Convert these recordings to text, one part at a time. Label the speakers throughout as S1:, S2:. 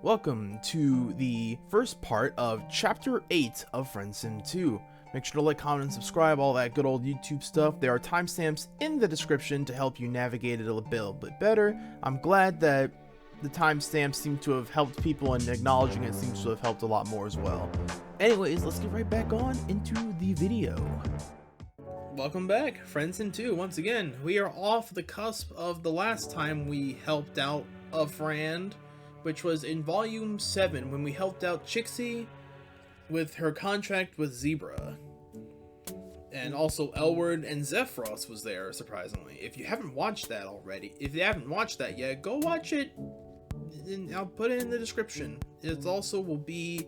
S1: Welcome to the first part of Chapter 8 of Friendsim 2. Make sure to like, comment, and subscribe, all that good old YouTube stuff. There are timestamps in the description to help you navigate it a little bit better. I'm glad that the timestamps seem to have helped people, and acknowledging it seems to have helped a lot more as well. Anyways, let's get right back on into the video. Welcome back, Friendsim 2. Once again, we are off the cusp of the last time we helped out a friend, which was in Volume 7, when we helped out Chixie with her contract with Zebra. And also Elward and Zephyros was there, surprisingly. If you haven't watched that already, if you haven't watched that yet, go watch it. And I'll put it in the description. It also will be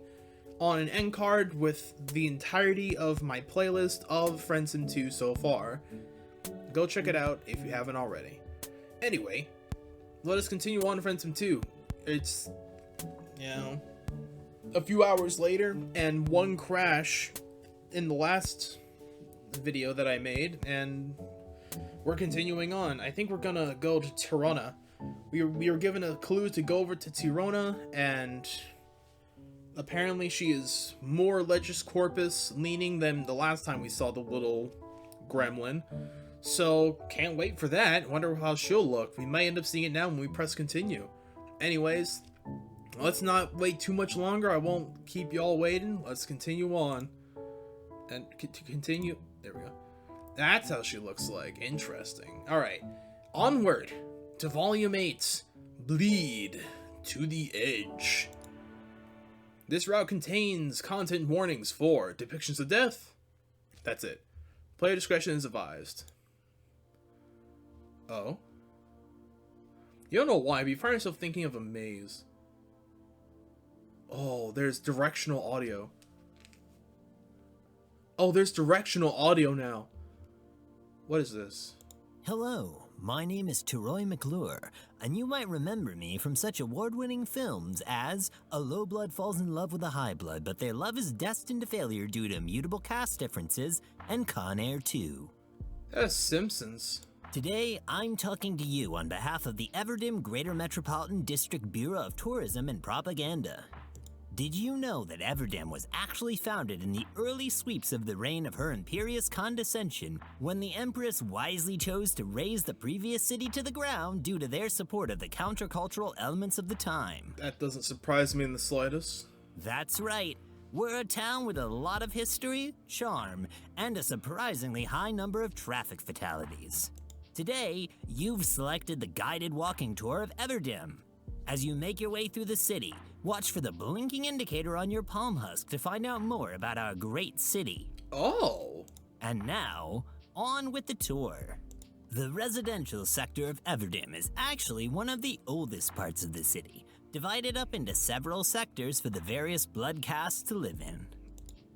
S1: on an end card with the entirety of my playlist of Friendsim 2 so far. Go check it out if you haven't already. Anyway, let us continue on to Friendsim 2. It's, a few hours later, and one crash in the last video that I made, and we're continuing on. I think we're gonna go to Tirona. We were given a clue to go over to Tirona, and apparently she is more Legis Corpus leaning than the last time we saw the little gremlin. So, can't wait for that. Wonder how she'll look. We might end up seeing it now when we press continue. Anyways, let's not wait too much longer. I won't keep y'all waiting. Let's continue on. And to continue. There we go. That's how she looks like. Interesting. Alright. Onward to Volume 8. Bleed to the Edge. This route contains content warnings for depictions of death. That's it. Player discretion is advised. Oh? You don't know why, but you find yourself thinking of a maze. Oh, there's directional audio. Oh, there's directional audio now. What is this?
S2: Hello, my name is Troy McClure, and you might remember me from such award-winning films as A Low Blood Falls in Love with a High Blood, but their love is destined to failure due to immutable cast differences, and Con Air 2.
S1: That's Simpsons.
S2: Today, I'm talking to you on behalf of the Everdim Greater Metropolitan District Bureau of Tourism and Propaganda. Did you know that Everdim was actually founded in the early sweeps of the reign of Her Imperious Condescension, when the Empress wisely chose to raze the previous city to the ground due to their support of the countercultural elements of the time?
S1: That doesn't surprise me in the slightest.
S2: That's right. We're a town with a lot of history, charm, and a surprisingly high number of traffic fatalities. Today, you've selected the guided walking tour of Everdim. As you make your way through the city, watch for the blinking indicator on your palm husk to find out more about our great city.
S1: Oh!
S2: And now, on with the tour. The residential sector of Everdim is actually one of the oldest parts of the city, divided up into several sectors for the various blood castes to live in.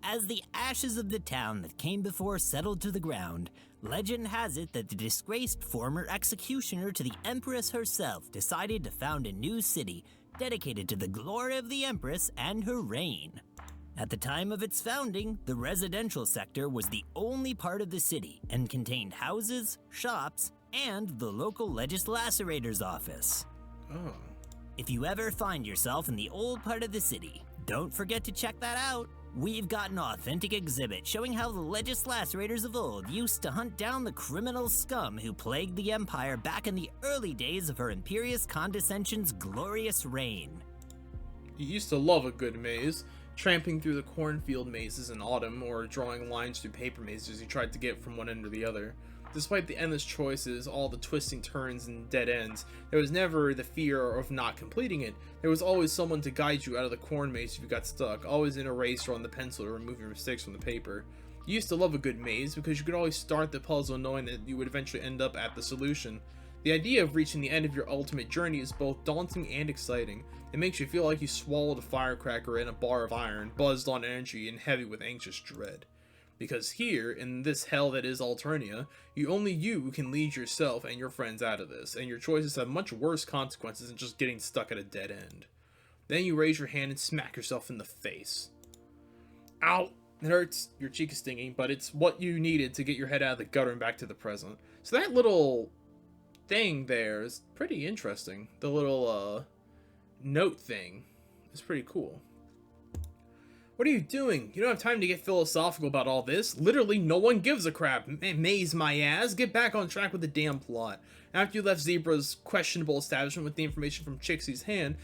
S2: As the ashes of the town that came before settled to the ground, legend has it that the disgraced former executioner to the Empress herself decided to found a new city dedicated to the glory of the Empress and her reign. At the time of its founding, the residential sector was the only part of the city and contained houses, shops, and the local legislator's office.
S1: Oh.
S2: If you ever find yourself in the old part of the city, don't forget to check that out. We've got an authentic exhibit showing how the legislators of old used to hunt down the criminal scum who plagued the Empire back in the early days of Her Imperious Condescension's glorious reign.
S1: You used to love a good maze, tramping through the cornfield mazes in autumn, or drawing lines through paper mazes you tried to get from one end to the other. Despite the endless choices, all the twisting turns and dead ends, there was never the fear of not completing it. There was always someone to guide you out of the corn maze if you got stuck, always an eraser on the pencil to remove your mistakes from the paper. You used to love a good maze because you could always start the puzzle knowing that you would eventually end up at the solution. The idea of reaching the end of your ultimate journey is both daunting and exciting. It makes you feel like you swallowed a firecracker in a bar of iron, buzzed on energy and heavy with anxious dread. Because here, in this hell that is Alternia, only you can lead yourself and your friends out of this, and your choices have much worse consequences than just getting stuck at a dead end. Then you raise your hand and smack yourself in the face. Ow! It hurts, your cheek is stinging, but it's what you needed to get your head out of the gutter and back to the present. So that little thing there is pretty interesting. The little, note thing. It's pretty cool. What are you doing? You don't have time to get philosophical about all this. Literally, no one gives a crap. Maze my ass. Get back on track with the damn plot. After you left Zebra's questionable establishment with the information from Chixie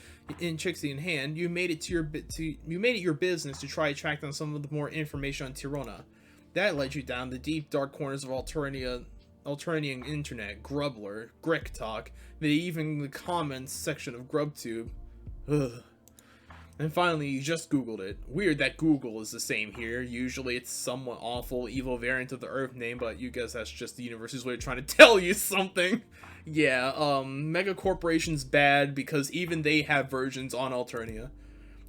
S1: in hand, you made it your business to try to track down some of the more information on Tirona. That led you down the deep, dark corners of Alternian internet, Grubler, Grick Talk, even the comments section of GrubTube. Ugh. And finally, you just Googled it. Weird that Google is the same here. Usually it's somewhat awful, evil variant of the Earth name, but you guess that's just the universe's way of trying to tell you something. Yeah, mega corporation's bad because even they have versions on Alternia.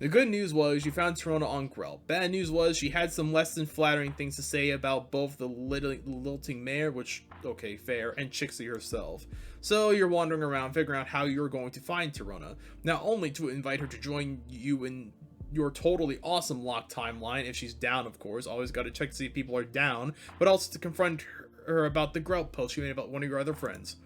S1: The good news was you found Tirona on Grell. Bad news was she had some less than flattering things to say about both the lilting mayor, which, okay, fair, and Chixie herself. So you're wandering around figuring out how you're going to find Tirona. Not only to invite her to join you in your totally awesome locked timeline, if she's down, of course. Always gotta check to see if people are down, but also to confront her about the Grell post she made about one of your other friends.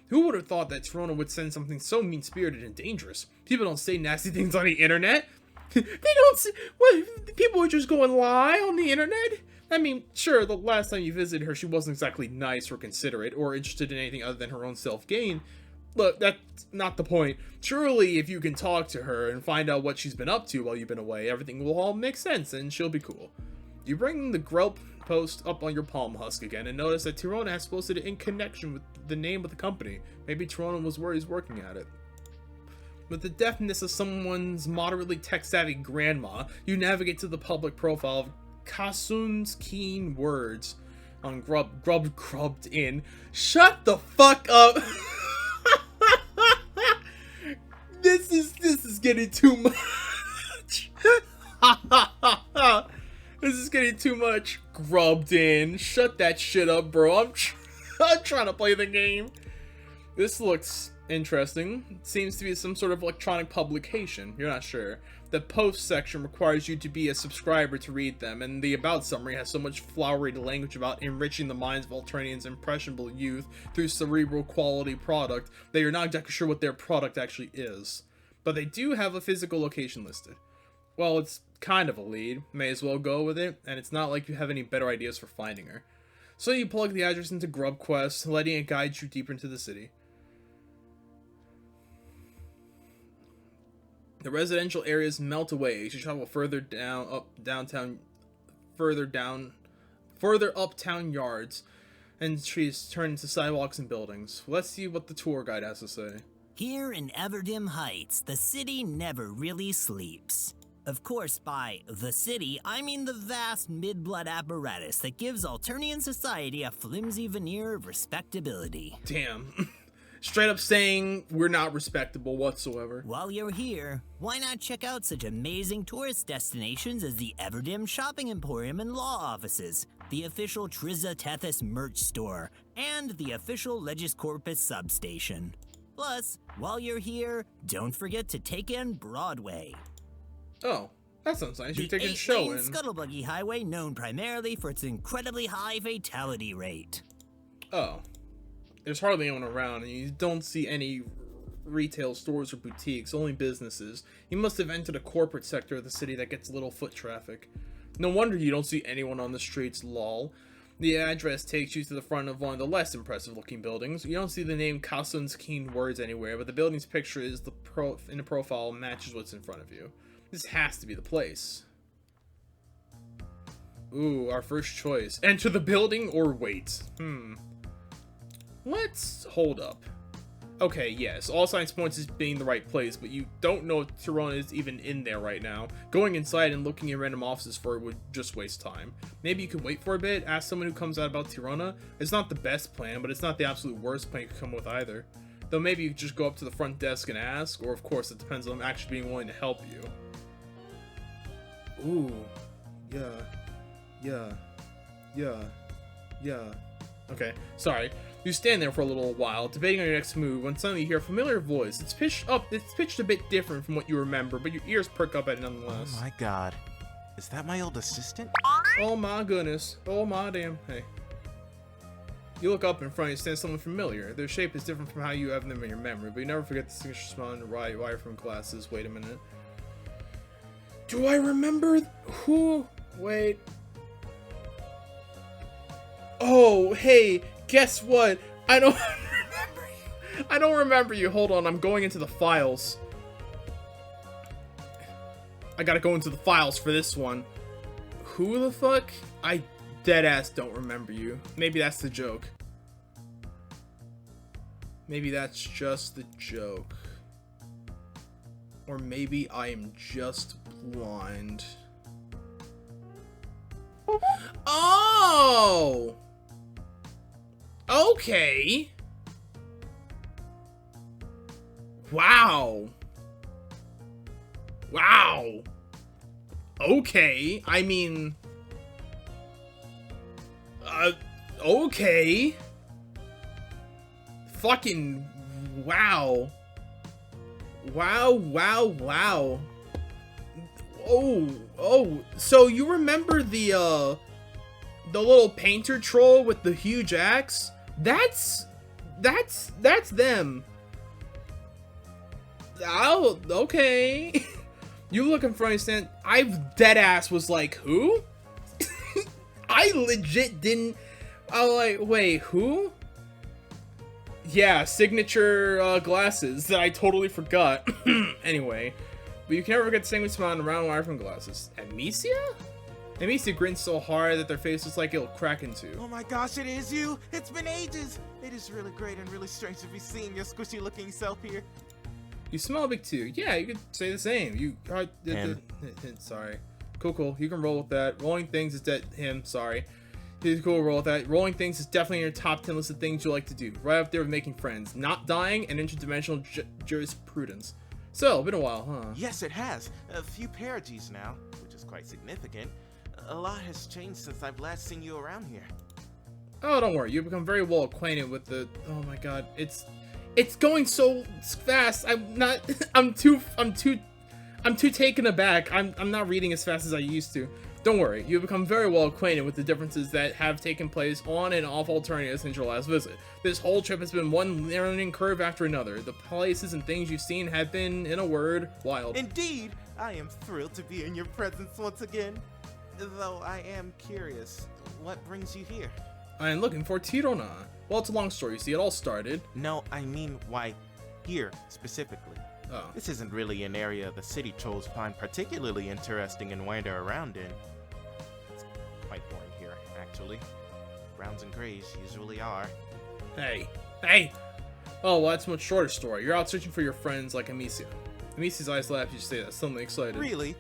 S1: Who would have thought that Tirona would send something so mean-spirited and dangerous? People don't say nasty things on the internet. They don't say, what, people are just going lie on the internet? I mean, sure, the last time you visited her, she wasn't exactly nice or considerate or interested in anything other than her own self-gain. Look, that's not the point. Surely, if you can talk to her and find out what she's been up to while you've been away, everything will all make sense and she'll be cool. You bring the Grelp post up on your palm husk again and notice that Tirona has posted it in connection with the name of the company. Maybe Tirona was where he's working at it. With the deftness of someone's moderately tech-savvy grandma, you navigate to the public profile of Kasund's keen words on grubbed in. Shut the fuck up! This is getting too much. This is getting too much. Grubbed in. Shut that shit up, bro. I'm trying to play the game. This looks interesting. It seems to be some sort of electronic publication. You're not sure. The post section requires you to be a subscriber to read them, and the about summary has so much flowery language about enriching the minds of Alternians' impressionable youth through cerebral quality product that you're not exactly sure what their product actually is. But they do have a physical location listed. Well, it's kind of a lead. May as well go with it, and it's not like you have any better ideas for finding her. So you plug the address into GrubQuest, letting it guide you deeper into the city. The residential areas melt away as you travel further uptown yards, and trees turn into sidewalks and buildings. Let's see what the tour guide has to say.
S2: Here in Everdim Heights, the city never really sleeps. Of course, by the city, I mean the vast mid-blood apparatus that gives Alternian society a flimsy veneer of respectability.
S1: Damn. Straight up saying we're not respectable whatsoever.
S2: While you're here, why not check out such amazing tourist destinations as the Everdim Shopping Emporium and Law Offices, the official Triza Tethys merch store, and the official Legis Corpus substation. Plus, while you're here, don't forget to take in Broadway.
S1: Oh, that sounds nice. You're taking a
S2: the
S1: show in.
S2: Scuttlebuggy Highway, known primarily for its incredibly high fatality rate.
S1: Oh. There's hardly anyone around, and you don't see any retail stores or boutiques, only businesses. You must have entered a corporate sector of the city that gets little foot traffic. No wonder you don't see anyone on the streets, lol. The address takes you to the front of one of the less impressive looking buildings. You don't see the name Kasund's keen words anywhere, but the building's picture is in the profile matches what's in front of you. This has to be the place. Ooh, our first choice. Enter the building or wait? Let's hold up. Okay, yes, all signs points is being the right place, but you don't know if Tirona is even in there right now. Going inside and looking in random offices for it would just waste time. Maybe you could wait for a bit, ask someone who comes out about Tirona. It's not the best plan, but it's not the absolute worst plan you could come with either. Though maybe you could just go up to the front desk and ask, or of course it depends on them actually being willing to help you. Ooh, yeah. Okay, sorry. You stand there for a little while, debating on your next move, when suddenly you hear a familiar voice. It's pitched a bit different from what you remember, but your ears perk up at it nonetheless.
S3: Oh my god. Is that my old assistant?
S1: Oh my goodness. Oh my damn. Hey. You look up in front of you, stands someone familiar. Their shape is different from how you have them in your memory, but you never forget the signature smile and the wire from glasses. Wait a minute. Do I remember who? Wait. Oh, hey, guess what? I don't remember you. I don't remember you. Hold on, I'm going into the files. I gotta go into the files for this one. Who the fuck? I deadass don't remember you. Maybe that's the joke. Maybe that's just the joke. Or maybe I am just blind. Oh! Okay. Wow. Wow. Okay. I mean... okay. Fucking... wow. Wow, wow, wow. Oh, so you remember the little painter troll with the huge axe? That's them. Oh, okay. You looking for instant? I deadass was like, who? I legit didn't. I was like, wait, who? Yeah, signature glasses that I totally forgot. Anyway, but you can never forget the same smile and round wire from glasses. Amisia? Amisia grins so hard that their face looks like it'll crack in two.
S3: Oh my gosh, it is you! It's been ages! It is really great and really strange to be seeing your squishy looking self here.
S1: You smell big too. Yeah, you could say the same. You sorry. Cool. You can roll with that. Rolling things is sorry. He's cool, roll with that. Rolling things is definitely in your top 10 list of things you like to do. Right up there with making friends, not dying, and interdimensional jurisprudence. So, been a while, huh?
S3: Yes, it has. A few parages now, which is quite significant. A lot has changed since I've last seen you around here.
S1: Oh, don't worry. You've become very well acquainted with the... Oh my god. It's going so fast. I'm too taken aback. I'm not reading as fast as I used to. Don't worry, you've become very well acquainted with the differences that have taken place on and off Alternia since your last visit. This whole trip has been one learning curve after another. The places and things you've seen have been, in a word, wild.
S3: Indeed! I am thrilled to be in your presence once again. Though I am curious, what brings you here?
S1: I am looking for Tirona. Well, it's a long story, see, it all started.
S3: No, I mean, why here, specifically?
S1: Oh.
S3: This isn't really an area the city trolls find particularly interesting and wander around in. It's quite boring here, actually. Browns and grays usually are.
S1: Hey! Oh, well, that's a much shorter story. You're out searching for your friends like Amisia. Amisia's eyes laugh, you say that, suddenly excited.
S3: Really?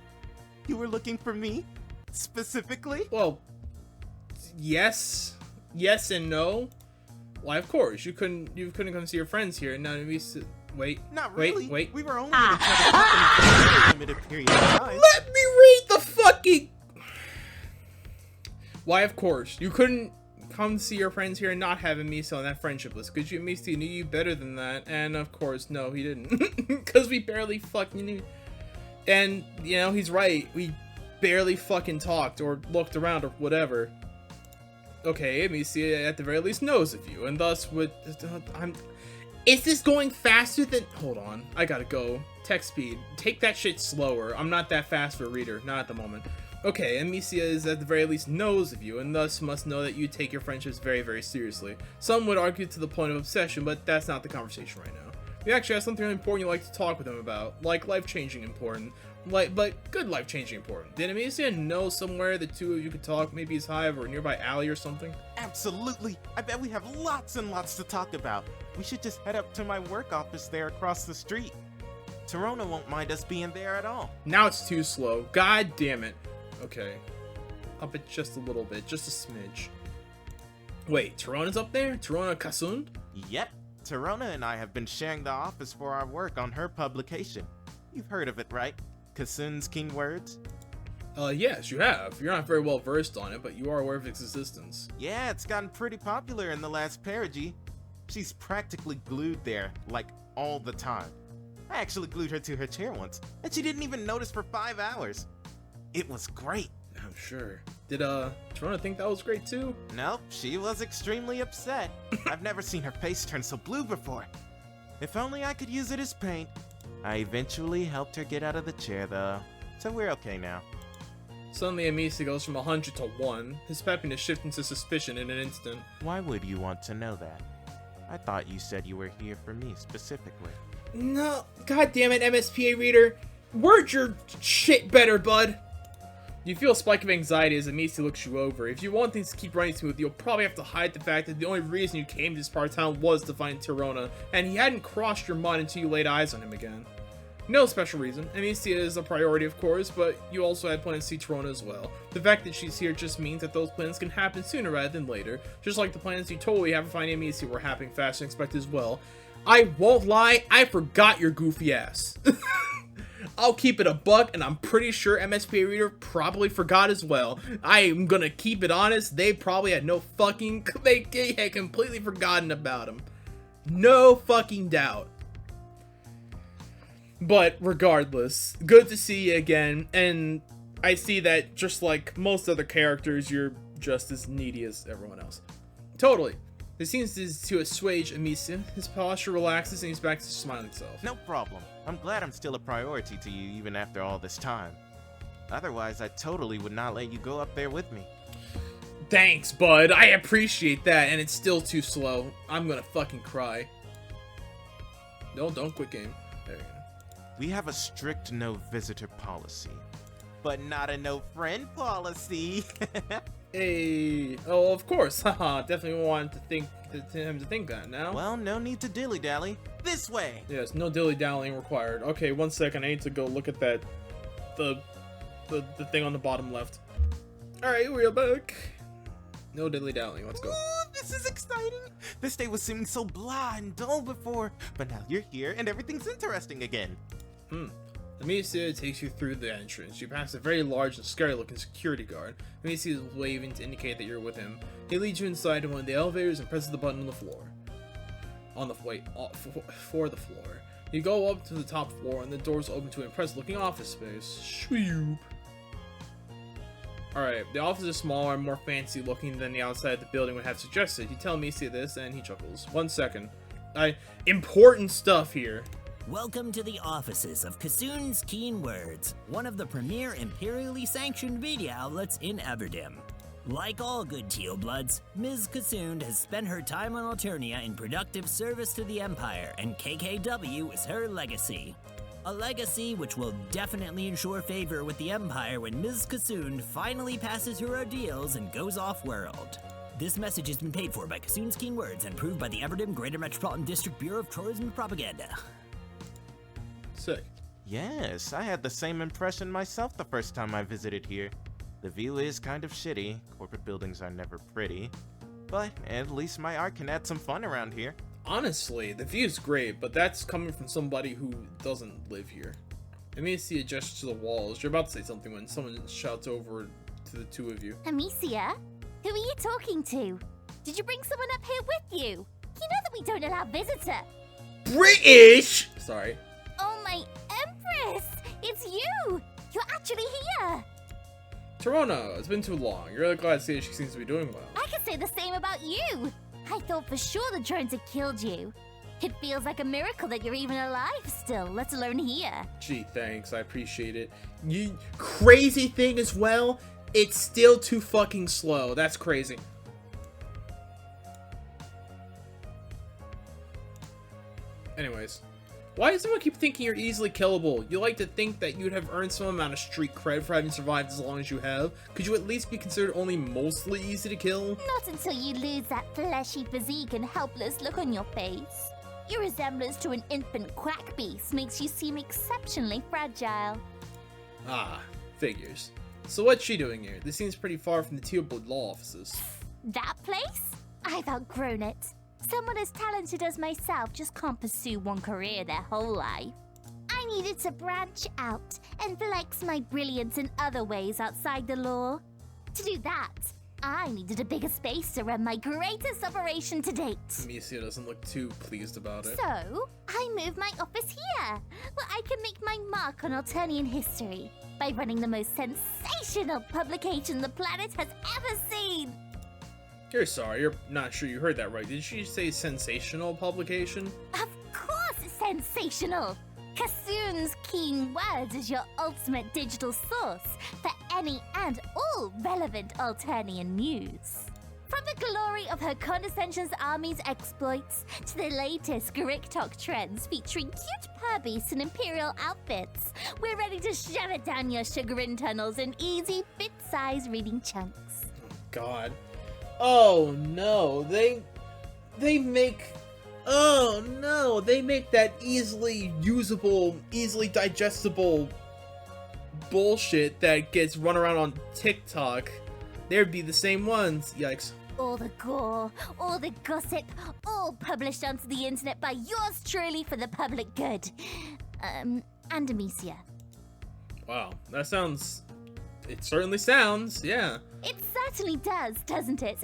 S3: You were looking for me? Specifically?
S1: Well, yes and no. Why, of course, you couldn't come see your friends here, and now Amisia... Wait.
S3: Not really.
S1: Wait.
S3: We were only in each other's company for a limited period of time.
S1: Let me read the fucking... Why, of course. You couldn't come see your friends here and not have Amisia on that friendship list. Because Amisia knew you better than that. And, of course, no, he didn't. Because we barely fucking knew. And, you know, he's right. We barely fucking talked or looked around or whatever. Okay, Amisia at the very least knows of you. And thus would... Is this going faster than... Hold on. I gotta go. Text speed. Take that shit slower. I'm not that fast for a reader. Not at the moment. Okay, Amisia is at the very least knows of you, and thus must know that you take your friendships very, very seriously. Some would argue to the point of obsession, but that's not the conversation right now. You actually have something really important you'd like to talk with him about. Like life-changing important. But good life-changing important. Did Amisia know somewhere the two of you could talk? Maybe his hive or a nearby alley or something?
S3: Absolutely! I bet we have lots and lots to talk about. We should just head up to my work office there across the street. Tirona won't mind us being there at all.
S1: Now it's too slow. God damn it. Okay. Up it just a little bit. Just a smidge. Wait, Tirona's up there? Tirona Kasund?
S3: Yep. Tirona and I have been sharing the office for our work on her publication. You've heard of it, right? Kasund's King Words?
S1: Yes, you have. You're not very well versed on it, but you are aware of its existence.
S3: Yeah, it's gotten pretty popular in the last perigee. She's practically glued there, like, all the time. I actually glued her to her chair once, and she didn't even notice for 5 hours. It was great.
S1: I'm sure. Did, Tirona think that was great too?
S3: Nope, she was extremely upset. I've never seen her face turn so blue before. If only I could use it as paint. I eventually helped her get out of the chair, though. so we're okay now.
S1: Suddenly, Amisia goes from 100 to 1, his peppiness shifting to suspicion in an instant.
S3: Why would you want to know that? I thought you said you were here for me specifically.
S1: No, god damn it, MSPA reader. Word your shit better, bud. You feel a spike of anxiety as Amisia looks you over. If you want things to keep running smooth, you'll probably have to hide the fact that the only reason you came to this part of town was to find Tirona, and he hadn't crossed your mind until you laid eyes on him again. No special reason. Amisia is a priority, of course, but you also had plans to see Tirona as well. The fact that she's here just means that those plans can happen sooner rather than later, just like the plans you totally have for finding Amisia were happening faster than expected as well. I won't lie, I forgot your goofy ass. I'll keep it a buck, and I'm pretty sure MSPA Reader probably forgot as well. I'm gonna keep it honest, they probably had no fucking, they had completely forgotten about him. No fucking doubt. But regardless, good to see you again, and I see that just like most other characters, you're just as needy as everyone else. Totally. This seems to assuage Amisia. His posture relaxes and he's back to smiling self.
S3: No problem. I'm glad I'm still a priority to you even after all this time. Otherwise, I totally would not let you go up there with me.
S1: Thanks, bud. I appreciate that, and it's still too slow. I'm gonna fucking cry. No, don't quit game. There you go.
S3: We have a strict no visitor policy, but not a no friend policy.
S1: Hey, oh, of course. Haha, definitely wanted him to think that now.
S3: Well, no need to dilly-dally. This way!
S1: Yes, no dilly-dallying required. Okay, 1 second. I need to go look at that. The thing on the bottom left. Alright, we are back. No dilly-dallying. Let's go.
S3: Ooh, this is exciting. This day was seeming so blah and dull before, but now you're here and everything's interesting again.
S1: Amisia takes you through the entrance. You pass a very large and scary-looking security guard. Amisia is waving to indicate that you're with him. He leads you inside to one of the elevators and presses the button on the floor. For the floor. You go up to the top floor and the doors open to an impressive-looking office space. Shweep. Alright, the office is smaller and more fancy-looking than the outside of the building would have suggested. You tell Amisia this and he chuckles. 1 second. Important stuff here.
S2: Welcome to the offices of Kasund's Keen Words, one of the premier imperially sanctioned media outlets in Everdim. Like all good Tealbloods, Ms. Kasund has spent her time on Alternia in productive service to the Empire, and KKW is her legacy. A legacy which will definitely ensure favor with the Empire when Ms. Kasund finally passes her ordeals and goes off-world. This message has been paid for by Kasund's Keen Words and approved by the Everdim Greater Metropolitan District Bureau of Tourism and Propaganda.
S1: Sick.
S3: Yes, I had the same impression myself the first time I visited here. The view is kind of shitty, corporate buildings are never pretty, but at least my art can add some fun around here.
S1: Honestly, the view's great, but that's coming from somebody who doesn't live here. Amisia gestures to the walls. You're about to say something when someone shouts over to the two of you.
S4: Amisia? Who are you talking to? Did you bring someone up here with you? You know that we don't allow visitor.
S1: British! Sorry.
S4: Oh my Empress! It's you! You're actually here!
S1: Tirona, it's been too long. You're really glad to see that she seems to be doing well.
S4: I could say the same about you! I thought for sure the drones had killed you. It feels like a miracle that you're even alive still, let alone here.
S1: Gee, thanks. I appreciate it. You crazy thing as well, it's still too fucking slow. That's crazy. Anyways. Why does everyone keep thinking you're easily killable? You like to think that you'd have earned some amount of street cred for having survived as long as you have. Could you at least be considered only mostly easy to kill?
S4: Not until you lose that fleshy physique and helpless look on your face. Your resemblance to an infant quack beast makes you seem exceptionally fragile.
S1: Ah, figures. So what's she doing here? This seems pretty far from the Tealblood law offices.
S4: That place? I've outgrown it. Someone as talented as myself just can't pursue one career their whole life. I needed to branch out and flex my brilliance in other ways outside the law. To do that, I needed a bigger space to run my greatest operation to date.
S1: Amisia doesn't look too pleased about it.
S4: So, I moved my office here, where I can make my mark on Alternian history by running the most sensational publication the planet has ever seen.
S1: You're sorry, you're not sure you heard that right. Did she say sensational publication?
S4: Of course it's sensational! Kasund's keen words is your ultimate digital source for any and all relevant Alternian news. From the glory of her condescension's army's exploits to the latest Gariktok trends featuring cute purbeasts in imperial outfits, we're ready to shove it down your chagrin tunnels in easy, bit-sized reading chunks.
S1: God. Oh no, they make that easily usable, easily digestible bullshit that gets run around on TikTok. They'd be the same ones. Yikes.
S4: All the gore, all the gossip, all published onto the internet by yours truly for the public good. And Amisia.
S1: Wow, that sounds... It certainly sounds, yeah.
S4: It certainly does, doesn't it?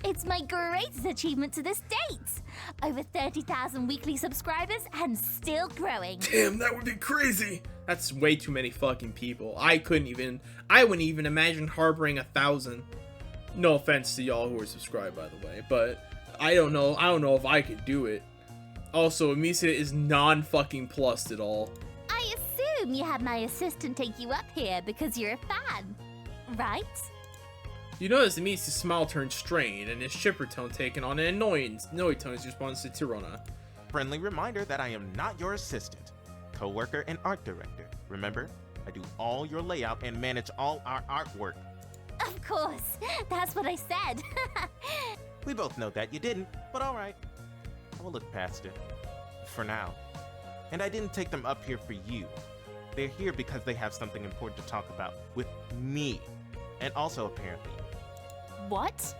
S4: It's my greatest achievement to this date. Over 30,000 weekly subscribers and still growing.
S1: Damn, that would be crazy. That's way too many fucking people. I wouldn't even imagine harboring 1,000. No offense to y'all who are subscribed, by the way, but I don't know if I could do it. Also, Amisia is non-fucking plussed at all.
S4: I assume you had my assistant take you up here because you're a fan, right?
S1: You notice Amisia's smile turned strained and his chipper tone taken on an annoying tone as response to Tirona.
S3: Friendly reminder that I am not your assistant, co-worker and art director. Remember, I do all your layout and manage all our artwork.
S4: Of course, that's what I said.
S3: We both know that you didn't, but alright. I will look past it. For now. And I didn't take them up here for you. They're here because they have something important to talk about with me. And also apparently.
S4: What?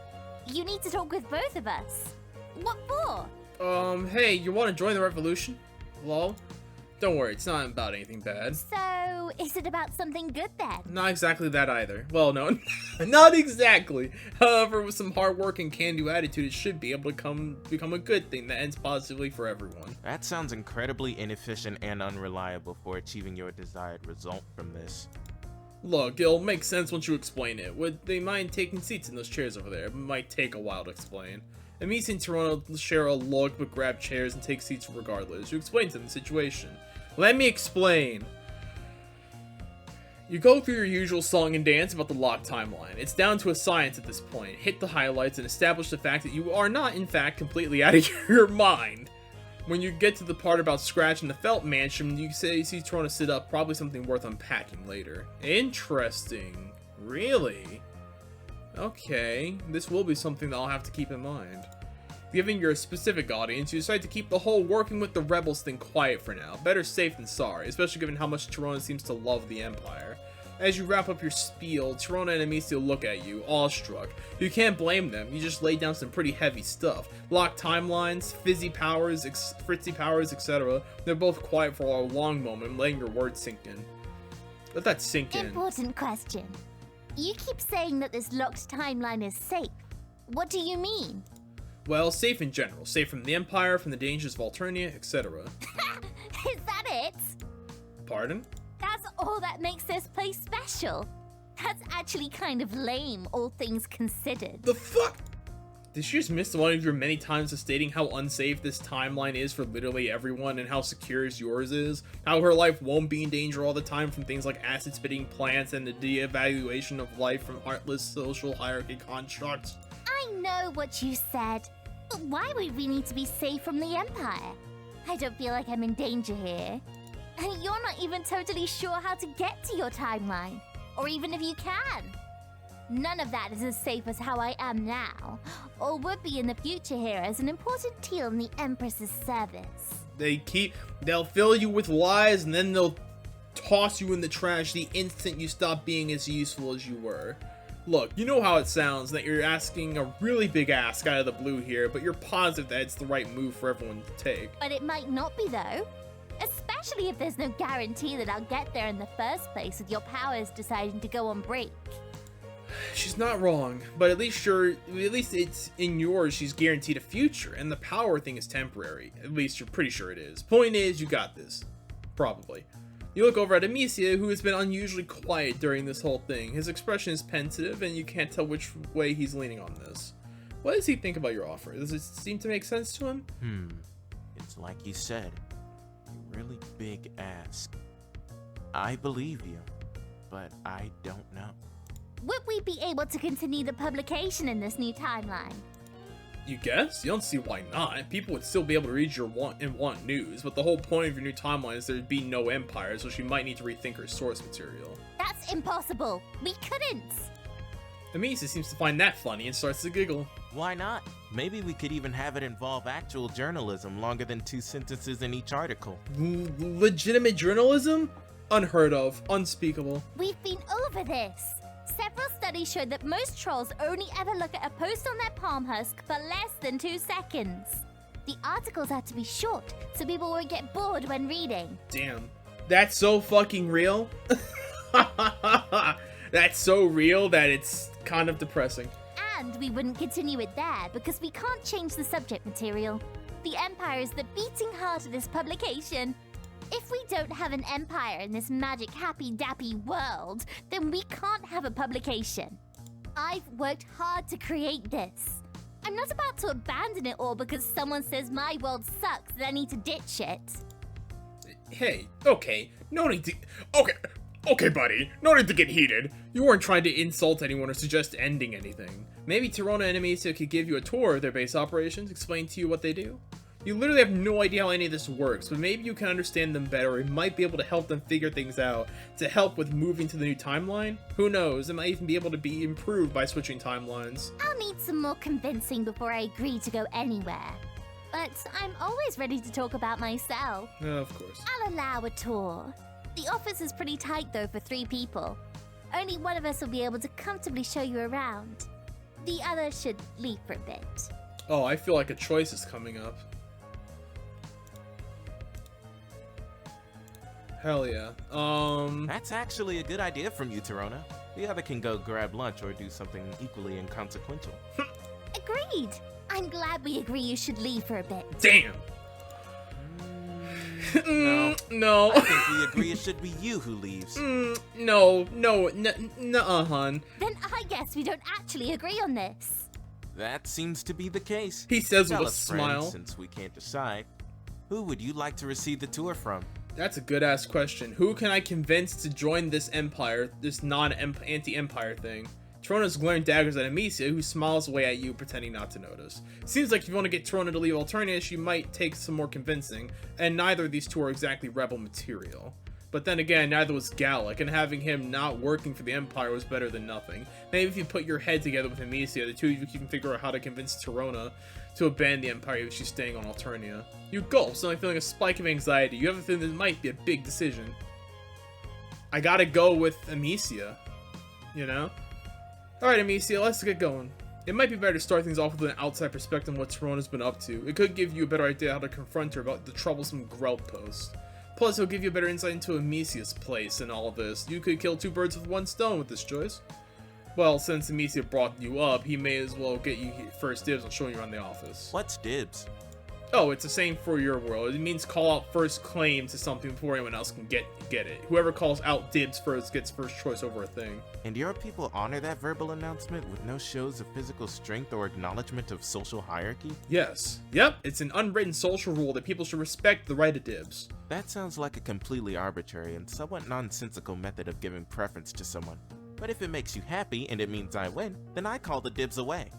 S4: You need to talk with both of us. What for?
S1: Hey, you want to join the revolution? Lol. Don't worry, it's not about anything bad.
S4: So, is it about something good then?
S1: Not exactly that either. Well, no, not exactly. However, with some hard work and can-do attitude, it should be able to become a good thing that ends positively for everyone.
S3: That sounds incredibly inefficient and unreliable for achieving your desired result from this.
S1: Look, it'll make sense once you explain it. Would they mind taking seats in those chairs over there? It might take a while to explain. Amisia and Tirona share a look but grab chairs and take seats regardless. You explain to them the situation. Let me explain. You go through your usual song and dance about the locked timeline. It's down to a science at this point. Hit the highlights and establish the fact that you are not, in fact, completely out of your mind. When you get to the part about Scratch and the Felt Mansion, you see Tirona sit up, probably something worth unpacking later. Interesting. Really? Okay, this will be something that I'll have to keep in mind. Given your specific audience, you decide to keep the whole working with the rebels thing quiet for now. Better safe than sorry, especially given how much Tirona seems to love the Empire. As you wrap up your spiel, Tirona and Amisia look at you, awestruck. You can't blame them, you just laid down some pretty heavy stuff. Locked timelines, frizzy powers, etc. They're both quiet for a long moment, letting your words sink in. Let that sink in.
S4: Important question. You keep saying that this locked timeline is safe. What do you mean?
S1: Well, safe in general. Safe from the Empire, from the dangers of Alternia, etc.
S4: Is that it?
S1: Pardon?
S4: That's all that makes this place special. That's actually kind of lame, all things considered.
S1: The fuck? Did you just miss one of your many times of stating how unsafe this timeline is for literally everyone and how secure yours is? How her life won't be in danger all the time from things like acid-spitting plants and the de-evaluation of life from heartless social hierarchy constructs?
S4: I know what you said, but why would we need to be safe from the Empire? I don't feel like I'm in danger here. And you're not even totally sure how to get to your timeline, or even if you can. None of that is as safe as how I am now, or would be in the future here as an important tool in the Empress's service.
S1: They'll fill you with lies and then they'll toss you in the trash the instant you stop being as useful as you were. Look, you know how it sounds that you're asking a really big ask out of the blue here, but you're positive that it's the right move for everyone to take.
S4: But it might not be though. Especially if there's no guarantee that I'll get there in the first place with your powers deciding to go on break.
S1: She's not wrong, but at least it's in yours she's guaranteed a future, and the power thing is temporary. At least you're pretty sure it is. Point is, you got this. Probably. You look over at Amisia, who has been unusually quiet during this whole thing. His expression is pensive, and you can't tell which way he's leaning on this. What does he think about your offer? Does it seem to make sense to him?
S3: It's like you said. You really big ask. I believe you, but I don't know.
S4: Would we be able to continue the publication in this new timeline?
S1: You guess? You don't see why not. People would still be able to read your want news, but the whole point of your new timeline is there'd be no empire, so she might need to rethink her source material.
S4: That's impossible. We couldn't.
S1: Amisia seems to find that funny and starts to giggle.
S3: Why not? Maybe we could even have it involve actual journalism longer than 2 sentences in each article.
S1: Legitimate journalism? Unheard of. Unspeakable.
S4: We've been over this. Several studies show that most trolls only ever look at a post on their palm husk for less than 2 seconds. The articles have to be short, so people won't get bored when reading.
S1: Damn. That's so fucking real? That's so real that it's kind of depressing.
S4: And we wouldn't continue it there because we can't change the subject material. The Empire is the beating heart of this publication. If we don't have an empire in this magic happy-dappy world, then we can't have a publication. I've worked hard to create this. I'm not about to abandon it all because someone says my world sucks and I need to ditch it.
S1: Hey, okay, no need to... Okay, buddy, no need to get heated. You weren't trying to insult anyone or suggest ending anything. Maybe Tirona and Amisia could give you a tour of their base operations, explain to you what they do. You literally have no idea how any of this works, but maybe you can understand them better, or you might be able to help them figure things out to help with moving to the new timeline. Who knows, it might even be able to be improved by switching timelines.
S4: I'll need some more convincing before I agree to go anywhere. But I'm always ready to talk about myself.
S1: Of course.
S4: I'll allow a tour. The office is pretty tight though for 3 people. Only one of us will be able to comfortably show you around. The other should leave for a bit.
S1: Oh, I feel like a choice is coming up. Hell yeah.
S3: That's actually a good idea from you, Tirona. The other can go grab lunch or do something equally inconsequential.
S4: Agreed. I'm glad we agree you should leave for a bit.
S1: Damn. No.
S3: I think we agree it should be you who leaves.
S1: No, hon.
S4: Then I guess we don't actually agree on this.
S3: That seems to be the case.
S1: He says with
S3: Tell
S1: a
S3: us, friend,
S1: smile.
S3: since we can't decide, who would you like to receive the tour from?
S1: That's a good-ass question. Who can I convince to join this empire, this non-anti-empire thing? Tirona's glaring daggers at Amisia, who smiles away at you, pretending not to notice. Seems like if you want to get Tirona to leave Alternia, she might take some more convincing, and neither of these two are exactly rebel material. But then again, neither was Gallic, and having him not working for the Empire was better than nothing. Maybe if you put your head together with Amisia, the two of you can figure out how to convince Tirona to abandon the Empire if she's staying on Alternia. You gulp, suddenly feeling a spike of anxiety. You have a feeling this might be a big decision. I gotta go with Amisia, you know? Alright, Amisia, let's get going. It might be better to start things off with an outside perspective on what Tirona's been up to. It could give you a better idea how to confront her about the troublesome Grelt post. Plus, it'll give you a better insight into Amisia's place in all of this. You could kill 2 birds with 1 stone with this choice. Well, since Amisia brought you up, he may as well get you first dibs on showing you around the office.
S3: What's dibs?
S1: Oh, it's the same for your world. It means call out first claim to something before anyone else can get it. Whoever calls out dibs first gets first choice over a thing.
S3: And your people honor that verbal announcement with no shows of physical strength or acknowledgement of social hierarchy?
S1: Yes. Yep, it's an unwritten social rule that people should respect the right of dibs.
S3: That sounds like a completely arbitrary and somewhat nonsensical method of giving preference to someone. But if it makes you happy and it means I win, then I call the dibs away.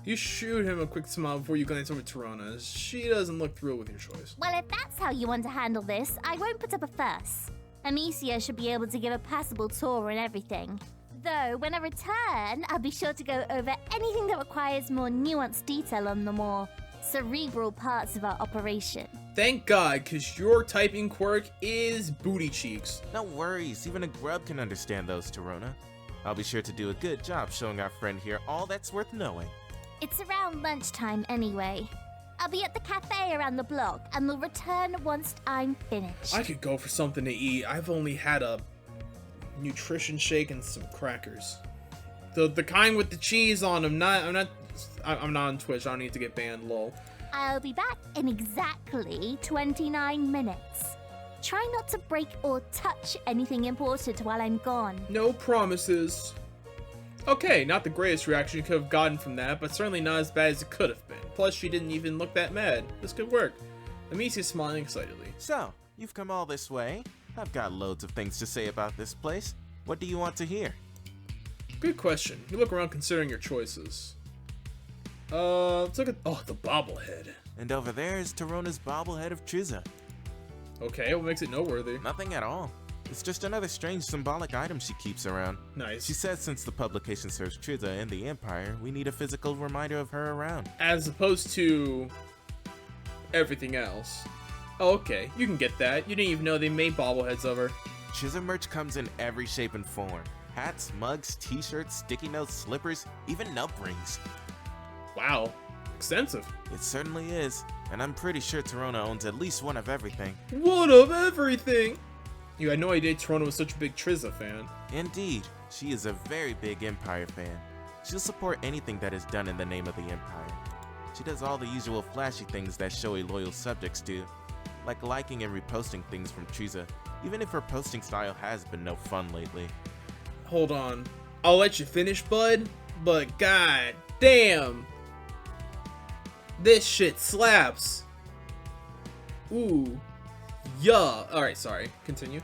S1: You shoot him a quick smile before you glance over Tirona. She doesn't look thrilled with your choice.
S4: Well, if that's how you want to handle this, I won't put up a fuss. Amisia should be able to give a passable tour and everything. Though, when I return, I'll be sure to go over anything that requires more nuanced detail on the more cerebral parts of our operation.
S1: Thank God, because your typing quirk is booty cheeks.
S3: No worries, even a grub can understand those, Tirona. I'll be sure to do a good job showing our friend here all that's worth knowing.
S4: It's around lunchtime anyway. I'll be at the cafe around the block and will return once I'm finished.
S1: I could go for something to eat. I've only had a nutrition shake and some crackers. The kind with the cheese on them. I'm not on Twitch. I don't need to get banned, lol.
S4: I'll be back in exactly 29 minutes. Try not to break or touch anything important while I'm gone.
S1: No promises. Okay, not the greatest reaction you could have gotten from that, but certainly not as bad as it could have been. Plus, she didn't even look that mad. This could work. Amisia's smiling excitedly.
S3: So, You've come all this way. I've got loads of things to say about this place. What do you want to hear?
S1: Good question. You look around considering your choices. Let's look at... Oh, the bobblehead.
S3: And over there is Tirona's bobblehead of Triza.
S1: Okay, what makes it noteworthy?
S3: Nothing at all. It's just another strange symbolic item she keeps around.
S1: Nice.
S3: She says since the publication serves Triza and the Empire, we need a physical reminder of her around.
S1: As opposed to... everything else. Oh, okay. You can get that. You didn't even know they made bobbleheads of her.
S3: Triza merch comes in every shape and form. Hats, mugs, t-shirts, sticky notes, slippers, even nub rings.
S1: Wow. Extensive.
S3: It certainly is, and I'm pretty sure Tirona owns at least one of everything.
S1: One of everything! You had no idea Tirona was such a big Triza fan.
S3: Indeed, she is a very big Empire fan. She'll support anything that is done in the name of the Empire. She does all the usual flashy things that showy loyal subjects do, like liking and reposting things from Triza, even if her posting style has been no fun lately.
S1: Hold on. I'll let you finish, bud, but god damn! This shit slaps! Ooh. Yeah. Alright, sorry. Continue.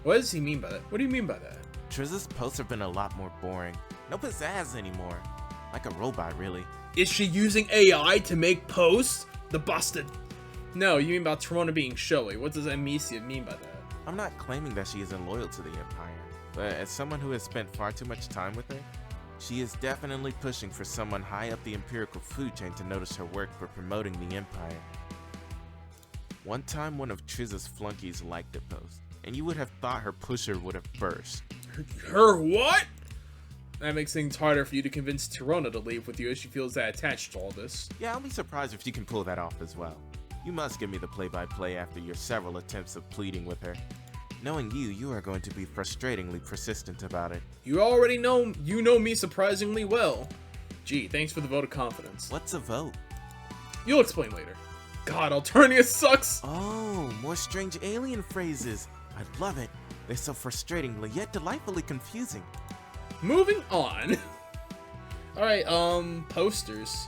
S1: What does he mean by that? What do you mean by that?
S3: Triza's posts have been a lot more boring. No pizzazz anymore. Like a robot, really.
S1: Is she using AI to make posts? The busted. No, you mean about Tirona being showy. What does Amisia mean by that?
S3: I'm not claiming that she isn't loyal to the Empire, but as someone who has spent far too much time with her, she is definitely pushing for someone high up the imperial food chain to notice her work for promoting the Empire. One time one of Triza's flunkies liked a post, and you would have thought her pusher would have burst.
S1: Her what? That makes things harder for you to convince Tirona to leave with you as she feels that attached to all this.
S3: Yeah, I'll be surprised if you can pull that off as well. You must give me the play-by-play after your several attempts of pleading with her. Knowing you, you are going to be frustratingly persistent about it.
S1: You already know you know me surprisingly well. Gee, thanks for the vote of confidence.
S3: What's a vote?
S1: You'll explain later. God, Alternia sucks!
S3: Oh, more strange alien phrases. I love it. They're so frustratingly yet delightfully confusing.
S1: Moving on. Alright, posters.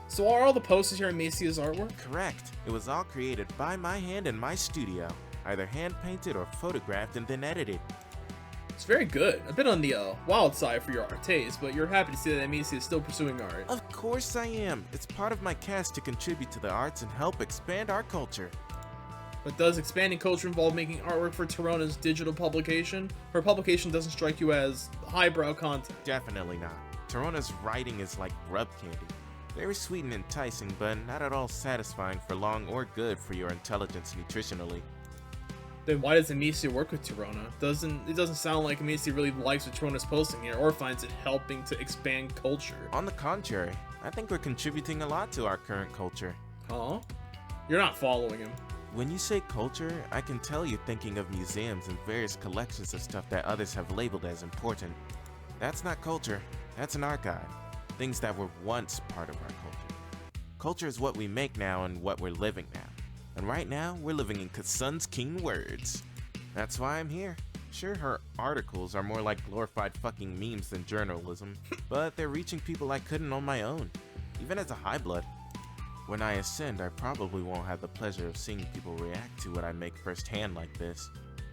S1: So are all the posters here Amisia's artwork?
S3: Correct. It was all created by my hand in my studio. Either hand-painted or photographed and then edited.
S1: It's very good. I've been on the wild side for your art taste, but you're happy to see that Amisia is still pursuing art.
S3: Of course I am. It's part of my cast to contribute to the arts and help expand our culture.
S1: But does expanding culture involve making artwork for Tirona's digital publication? Her publication doesn't strike you as highbrow content?
S3: Definitely not. Tirona's writing is like grub candy. Very sweet and enticing, but not at all satisfying for long or good for your intelligence nutritionally.
S1: Then why does Amisia work with Tirona? It doesn't sound like Amisia really likes what Tirona's posting here or finds it helping to expand culture.
S3: On the contrary, I think we're contributing a lot to our current culture.
S1: Huh? You're not following him.
S3: When you say culture, I can tell you're thinking of museums and various collections of stuff that others have labeled as important. That's not culture, that's an archive. Things that were once part of our culture. Culture is what we make now and what we're living now. And right now, we're living in Kasund's keen words. That's why I'm here. Sure, her articles are more like glorified fucking memes than journalism, but they're reaching people I couldn't on my own, even as a high blood. When I ascend, I probably won't have the pleasure of seeing people react to what I make firsthand like this.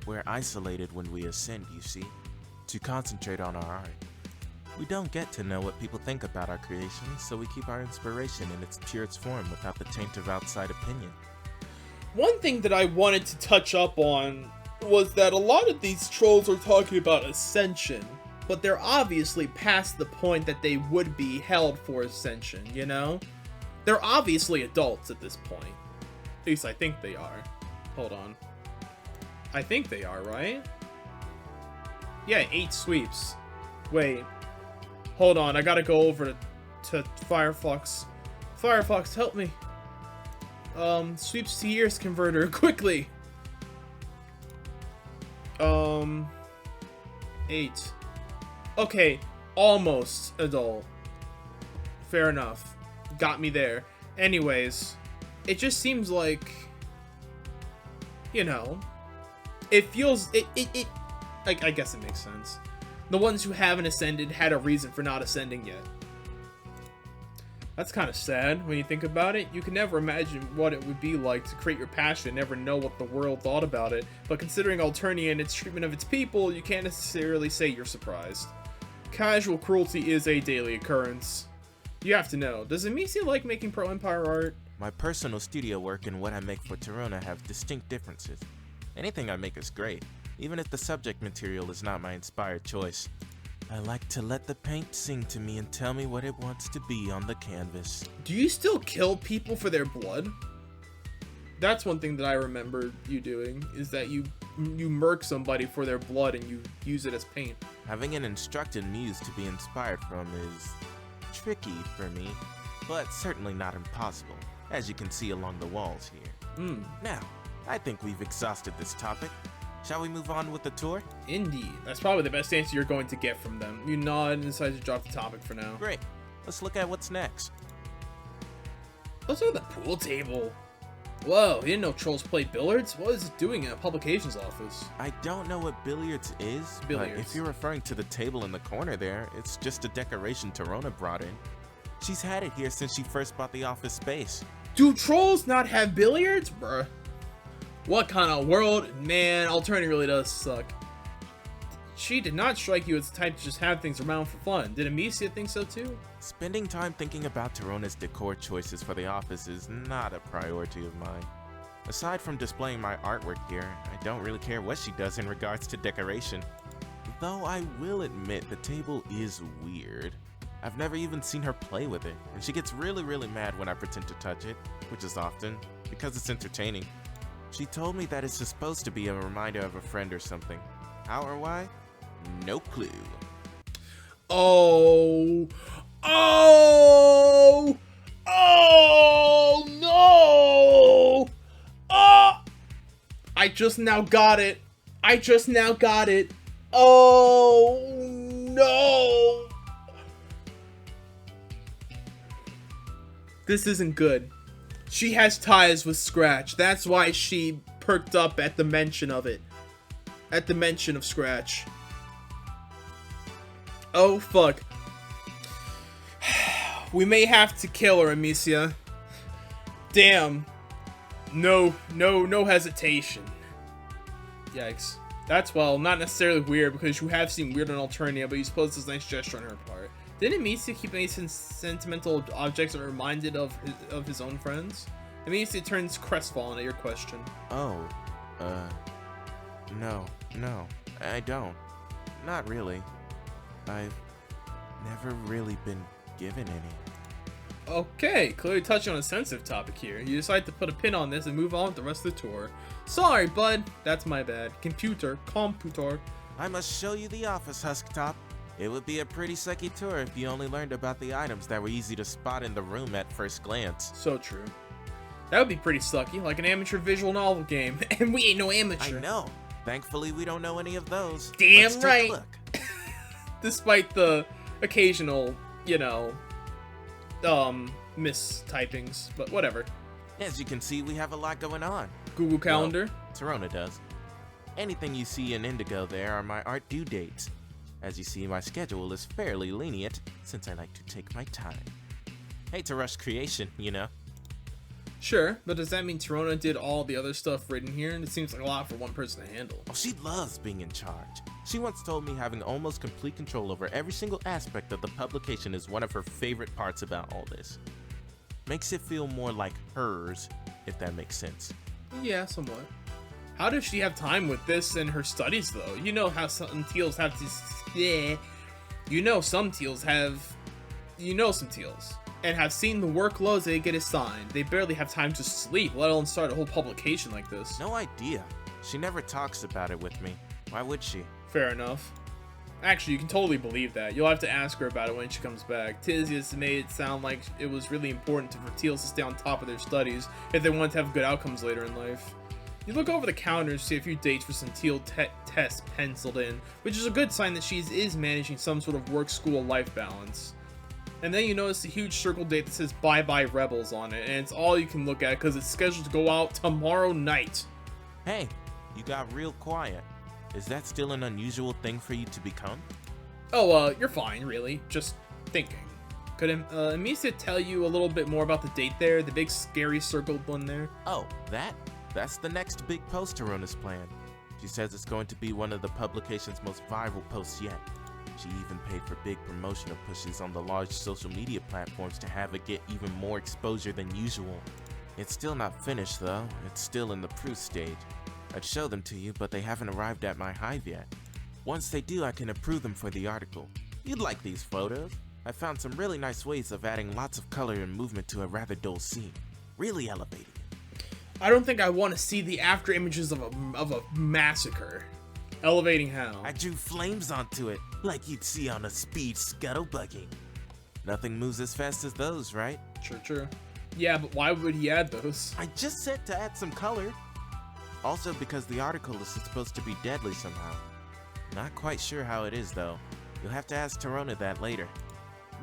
S3: We're isolated when we ascend, you see, to concentrate on our art. We don't get to know what people think about our creations, so we keep our inspiration in its purest form without the taint of outside opinion.
S1: One thing that I wanted to touch up on was that a lot of these trolls are talking about ascension, but they're obviously past the point that they would be held for ascension, you know? They're obviously adults at this point. At least I think they are. Hold on. I think they are, right? Yeah, 8 sweeps. Wait. Hold on, I gotta go over to Firefox. Firefox, help me. Sweeps to years converter, quickly! 8. Okay, almost adult. Fair enough. Got me there. Anyways, it just seems like, you know, it feels, I guess it makes sense. The ones who haven't ascended had a reason for not ascending yet. That's kind of sad when you think about it. You can never imagine what it would be like to create your passion and never know what the world thought about it. But considering Alternia and its treatment of its people, you can't necessarily say you're surprised. Casual cruelty is a daily occurrence. You have to know, does Amisia like making pro-Empire art?
S3: My personal studio work and what I make for Tirona have distinct differences. Anything I make is great, even if the subject material is not my inspired choice. I like to let the paint sing to me and tell me what it wants to be on the canvas.
S1: Do you still kill people for their blood? That's one thing that I remember you doing, is that you murk somebody for their blood and you use it as paint.
S3: Having an instructed muse to be inspired from is tricky for me, but certainly not impossible, as you can see along the walls here. Now, I think we've exhausted this topic. Shall we move on with the tour?
S1: Indeed. That's probably the best answer you're going to get from them. You nod and decide to drop the topic for now.
S3: Great. Let's look at what's next.
S1: Let's look at the pool table. Whoa, you didn't know trolls play billiards? What is it doing in a publications office?
S3: I don't know what billiards is, but if you're referring to the table in the corner there, it's just a decoration Tirona brought in. She's had it here since she first bought the office space.
S1: Do trolls not have billiards? Bruh. What kind of world? Man, Alternia really does suck. She did not strike you as the type to just have things around for fun. Did Amisia think so too?
S3: Spending time thinking about Tirona's decor choices for the office is not a priority of mine. Aside from displaying my artwork here, I don't really care what she does in regards to decoration. Though I will admit the table is weird. I've never even seen her play with it, and she gets really mad when I pretend to touch it, which is often, because it's entertaining. She told me that it's supposed to be a reminder of a friend or something. How or why? No clue.
S1: Oh no! I just now got it. Oh no! This isn't good. She has ties with Scratch. That's why she perked up at the mention of it. At the mention of Scratch. Oh, fuck. We may have to kill her, Amisia. Damn. No hesitation. Yikes. That's, well, not necessarily weird, because you have seen weird on Alternia, but you suppose it's a nice gesture on her part. Didn't Amisia keep any sentimental objects that are reminded of his own friends? Amisia turns crestfallen at your question.
S3: Oh, no, I don't. Not really. I've never really been given any.
S1: Okay, clearly touching on a sensitive topic here. You decide to put a pin on this and move on with the rest of the tour. Sorry, bud. That's my bad. Computer.
S3: I must show you the office, Husktop. It would be a pretty sucky tour if you only learned about the items that were easy to spot in the room at first glance.
S1: So true. That would be pretty sucky, like an amateur visual novel game. And we ain't no amateur.
S3: I know. Thankfully, we don't know any of those.
S1: Damn
S3: Let's
S1: right.
S3: take a look.
S1: Despite the occasional, you know, mistypings, but whatever.
S3: As you can see, we have a lot going on.
S1: Google Calendar.
S3: Well, Tirona does. Anything you see in Indigo there are my art due dates. As you see, my schedule is fairly lenient, since I like to take my time. Hate to rush creation, you know?
S1: Sure, but does that mean Tirona did all the other stuff written here? And it seems like a lot for one person to handle.
S3: Oh, she loves being in charge. She once told me having almost complete control over every single aspect of the publication is one of her favorite parts about all this. Makes it feel more like hers, if that makes sense.
S1: Yeah, somewhat. How does she have time with this and her studies, though? You know how some teals have to... Yeah. You know some teals have... You know some teals. And have seen the workloads they get assigned. They barely have time to sleep, let alone start a whole publication like this.
S3: No idea. She never talks about it with me. Why would she?
S1: Fair enough. Actually, you can totally believe that. You'll have to ask her about it when she comes back. Tizius made it sound like it was really important for teals to stay on top of their studies if they wanted to have good outcomes later in life. You look over the calendar to see a few dates for some teal tests penciled in, which is a good sign that she is managing some sort of work-school-life balance. And then you notice a huge circle date that says Bye Bye Rebels on it, and it's all you can look at because it's scheduled to go out tomorrow night.
S3: Hey, you got real quiet. Is that still an unusual thing for you to become?
S1: Oh, you're fine, really. Just thinking. Could Amisia tell you a little bit more about the date there? The big scary circled one there?
S3: Oh, that's the next big post Tirona's planned. She says it's going to be one of the publication's most viral posts yet. She even paid for big promotional pushes on the large social media platforms to have it get even more exposure than usual. It's still not finished though, it's still in the proof stage. I'd show them to you, but they haven't arrived at my hive yet. Once they do, I can approve them for the article. You'd like these photos. I found some really nice ways of adding lots of color and movement to a rather dull scene. Really elevating it.
S1: I don't think I want to see the after images of a massacre. Elevating how?
S3: I drew flames onto it, like you'd see on a speed scuttlebugging. Nothing moves as fast as those, right?
S1: True. Yeah, but why would he add those?
S3: I just said to add some color. Also because the article is supposed to be deadly somehow. Not quite sure how it is though. You'll have to ask Tirona that later.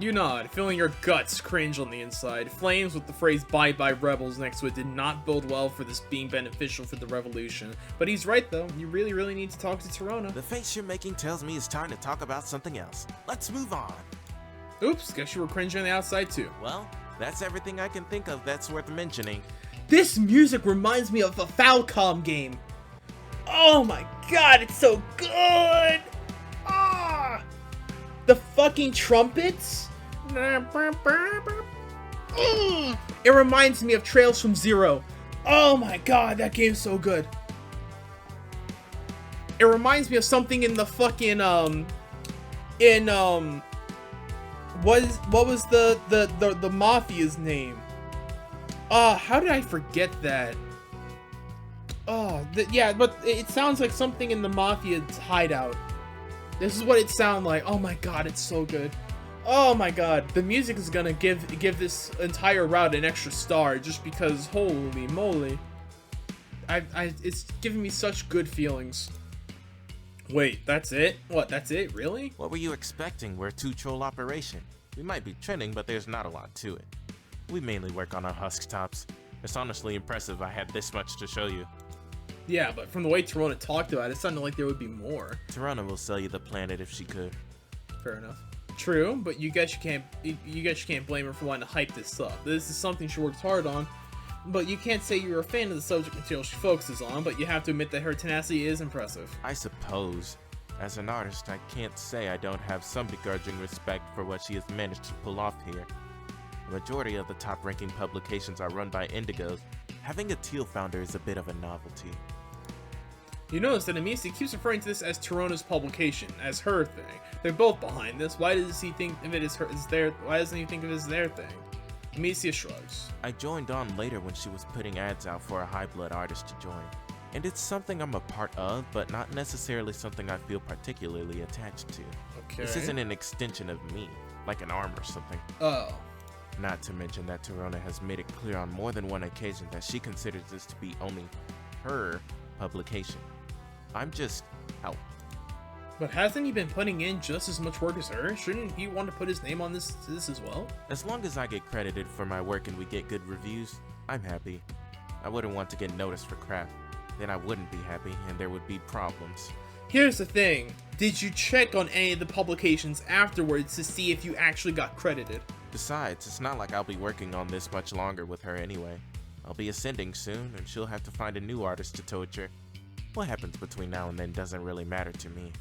S1: You nod, feeling your guts cringe on the inside. Flames with the phrase "bye bye rebels" next to it did not bode well for this being beneficial for the revolution. But he's right though, you really need to talk to Tirona.
S3: The face you're making tells me it's time to talk about something else. Let's move on.
S1: Oops, guess you were cringing on the outside too.
S3: Well, that's everything I can think of that's worth mentioning.
S1: This music reminds me of a Falcom game. Oh my god, it's so good! Ah! The fucking trumpets? It reminds me of Trails from Zero. Oh my god, that game's so good. It reminds me of something in the fucking what was the Mafia's name? How did I forget that? Yeah, but it sounds like something in the Mafia's hideout. This is what it sounds like. Oh my god, it's so good. Oh my god, the music is gonna give this entire route an extra star just because holy moly. It's giving me such good feelings. Wait, that's it? What, that's it? Really?
S3: What were you expecting? We're a two-troll operation. We might be trending, but there's not a lot to it. We mainly work on our husk tops. It's honestly impressive I had this much to show you.
S1: Yeah, but from the way Tirona talked about it, it sounded like there would be more.
S3: Tirona will sell you the planet if she could.
S1: Fair enough. True, but you guess you can't blame her for wanting to hype this up. This is something she works hard on, but you can't say you're a fan of the subject material she focuses on, but you have to admit that her tenacity is impressive.
S3: I suppose. As an artist, I can't say I don't have some begrudging respect for what she has managed to pull off here. The majority of the top-ranking publications are run by indigos. Having a teal founder is a bit of a novelty.
S1: You notice that Amisia keeps referring to this as Tirona's publication, as her thing. They're both behind this. Why does he think of it as why doesn't he think of it as their thing? Amisia shrugs.
S3: I joined on later when she was putting ads out for a high-blood artist to join. And it's something I'm a part of, but not necessarily something I feel particularly attached to.
S1: Okay.
S3: This isn't an extension of me, like an arm or something.
S1: Oh.
S3: Not to mention that Tirona has made it clear on more than one occasion that she considers this to be only her publication. I'm just help.
S1: But hasn't he been putting in just as much work as her? Shouldn't he want to put his name on this as well?
S3: As long as I get credited for my work and we get good reviews, I'm happy. I wouldn't want to get noticed for crap. Then I wouldn't be happy and there would be problems.
S1: Here's the thing. Did you check on any of the publications afterwards to see if you actually got credited?
S3: Besides, it's not like I'll be working on this much longer with her anyway. I'll be ascending soon and she'll have to find a new artist to torture. What happens between now and then doesn't really matter to me.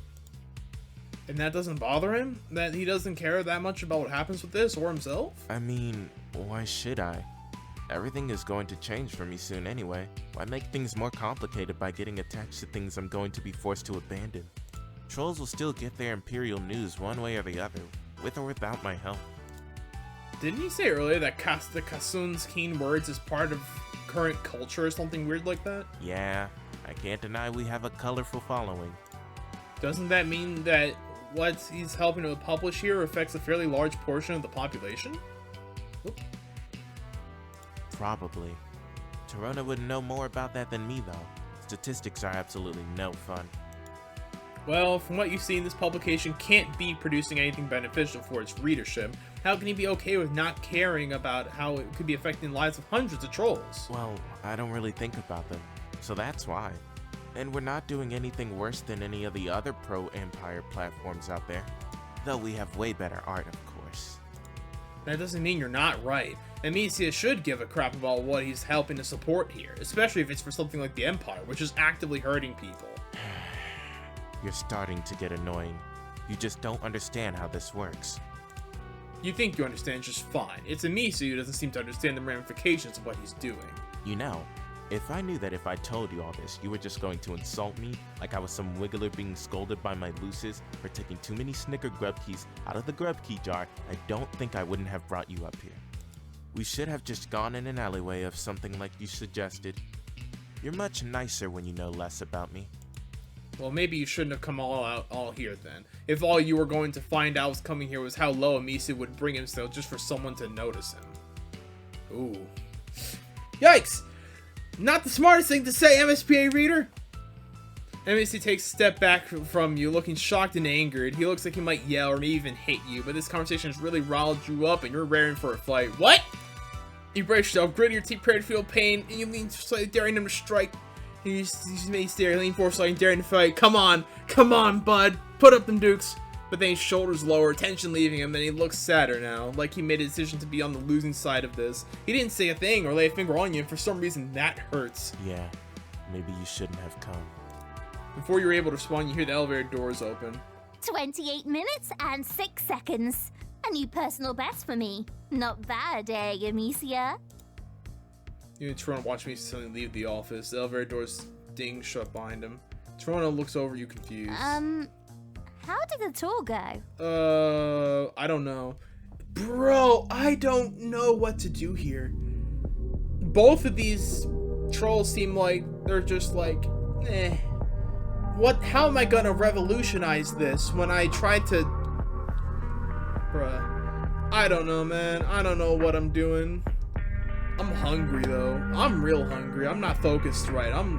S1: And that doesn't bother him? That he doesn't care that much about what happens with this or himself?
S3: I mean, why should I? Everything is going to change for me soon anyway. Why make things more complicated by getting attached to things I'm going to be forced to abandon? Trolls will still get their Imperial news one way or the other, with or without my help.
S1: Didn't he say earlier that the Kasund's keen words is part of current culture or something weird like that?
S3: Yeah, I can't deny we have a colorful following.
S1: Doesn't that mean that what he's helping to publish here affects a fairly large portion of the population? Oop.
S3: Probably. Tirona would know more about that than me though. Statistics are absolutely no fun.
S1: Well, from what you see, this publication can't be producing anything beneficial for its readership. How can he be okay with not caring about how it could be affecting the lives of hundreds of trolls?
S3: Well, I don't really think about them, so that's why. And we're not doing anything worse than any of the other pro-Empire platforms out there. Though we have way better art, of course.
S1: That doesn't mean you're not right. Amisia should give a crap about what he's helping to support here, especially if it's for something like the Empire, which is actively hurting people.
S3: You're starting to get annoying. You just don't understand how this works.
S1: You think you understand just fine. It's Amisia who doesn't seem to understand the ramifications of what he's doing.
S3: You know, if I knew that if I told you all this, you were just going to insult me like I was some wiggler being scolded by my luces for taking too many Snicker grub keys out of the grub key jar, I don't think I wouldn't have brought you up here. We should have just gone in an alleyway of something like you suggested. You're much nicer when you know less about me.
S1: Well, maybe you shouldn't have come all here then. If all you were going to find out was coming here was how low Amisia would bring himself just for someone to notice him. Ooh. Yikes! Not the smartest thing to say, MSPA reader! Amisia takes a step back from you, looking shocked and angered. He looks like he might yell or maybe even hit you, but this conversation has really riled you up and you're raring for a fight. What? You brace yourself, gritting your teeth, prepared to feel pain, and you lean slightly, daring him to strike. You may stare, lean forward slightly, daring to fight. Come on, bud, put up them dukes. But then his shoulders lower, tension leaving him, then he looks sadder now, like he made a decision to be on the losing side of this. He didn't say a thing or lay a finger on you, and for some reason that hurts.
S3: Yeah, maybe you shouldn't have come.
S1: Before you're able to respond, you hear the elevator doors open.
S4: 28 minutes and 6 seconds. A new personal best for me. Not bad, eh, Amisia?
S1: You and Tirona watch me suddenly leave the office. The elevator doors ding shut behind him. Tirona looks over you confused.
S4: How did the tour go?
S1: I don't know. Bro, I don't know what to do here. Both of these trolls seem like they're just like, eh. How am I gonna revolutionize this when I try to... Bruh. I don't know, man. I don't know what I'm doing. I'm hungry, though. I'm real hungry. I'm not focused right. I'm